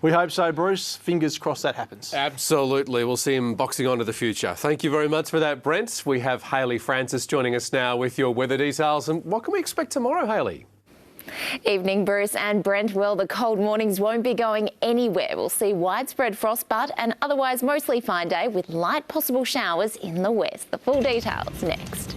We hope so, Bruce. Fingers crossed that happens. Absolutely. We'll see him boxing on to the future. Thank you very much for that, Brent. We have Hayley Francis joining us now with your weather details. And what can we expect tomorrow, Hayley? Evening, Bruce and Brent. Well, the cold mornings won't be going anywhere. We'll see widespread frost, but an otherwise mostly fine day with light possible showers in the west. The full details next.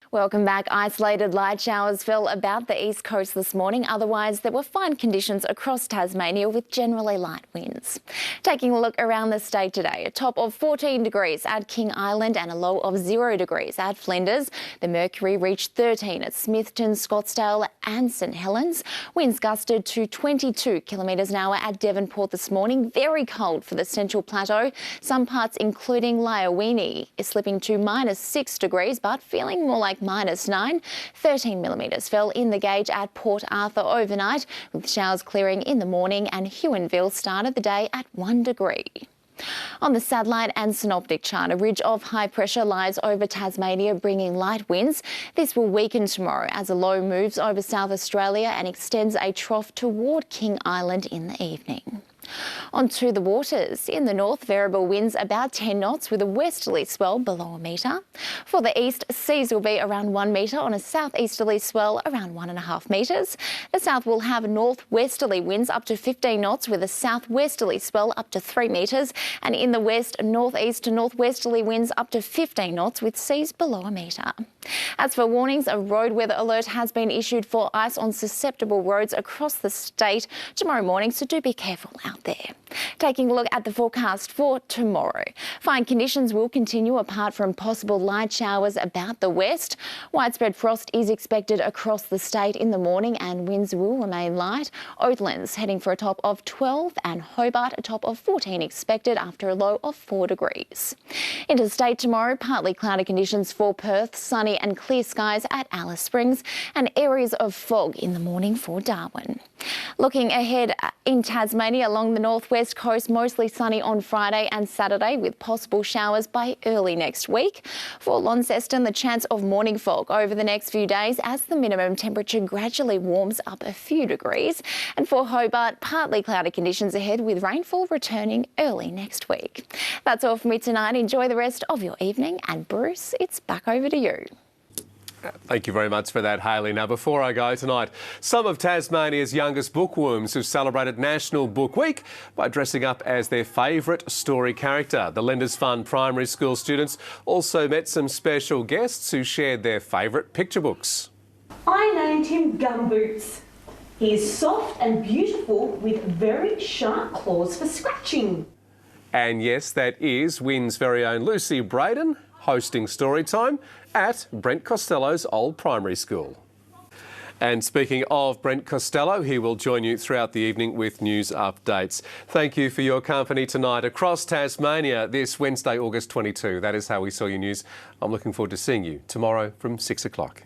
Welcome back. Isolated light showers fell about the east coast this morning. Otherwise, there were fine conditions across Tasmania with generally light winds. Taking a look around the state today, a top of 14 degrees at King Island and a low of 0 degrees at Flinders. The mercury reached 13 at Smithton, Scottsdale and St Helens. Winds gusted to 22 kilometres an hour at Devonport this morning. Very cold for the Central Plateau. Some parts, including Lyowini, is slipping to -6 degrees, but feeling more like -9. 13 millimetres fell in the gauge at Port Arthur overnight, with showers clearing in the morning, and Huonville started the day at 1 degree. On the satellite and synoptic chart, a ridge of high pressure lies over Tasmania, bringing light winds. This will weaken tomorrow as a low moves over South Australia and extends a trough toward King Island in the evening. Onto the waters. In the north, variable winds about 10 knots with a westerly swell below a metre. For the east, seas will be around 1 metre on a southeasterly swell around 1.5 metres. The south will have northwesterly winds up to 15 knots with a southwesterly swell up to 3 metres. And in the west, northeast to northwesterly winds up to 15 knots with seas below a metre. As for warnings, a road weather alert has been issued for ice on susceptible roads across the state tomorrow morning, so do be careful out there. Taking a look at the forecast for tomorrow. Fine conditions will continue apart from possible light showers about the west. Widespread frost is expected across the state in the morning and winds will remain light. Oatlands heading for a top of 12 and Hobart a top of 14 expected after a low of 4 degrees. Interstate tomorrow, partly cloudy conditions for Perth, sunny and clear skies at Alice Springs and areas of fog in the morning for Darwin. Looking ahead in Tasmania along the northwest coast, mostly sunny on Friday and Saturday with possible showers by early next week. For Launceston, the chance of morning fog over the next few days as the minimum temperature gradually warms up a few degrees. And for Hobart, partly cloudy conditions ahead with rainfall returning early next week. That's all from me tonight. Enjoy the rest of your evening. And Bruce, it's back over to you. Thank you very much for that, Hayley. Now, before I go tonight, some of Tasmania's youngest bookworms have celebrated National Book Week by dressing up as their favourite story character. The Lenders Fund primary school students also met some special guests who shared their favourite picture books. I named him Gumboots. He is soft and beautiful with very sharp claws for scratching. And yes, that is WIN's very own Lucy Braden hosting Storytime at Brent Costelloe's old primary school. And speaking of Brent Costelloe, he will join you throughout the evening with news updates. Thank you for your company tonight across Tasmania this Wednesday, August 22. That is how we saw your news. I'm looking forward to seeing you tomorrow from 6 o'clock.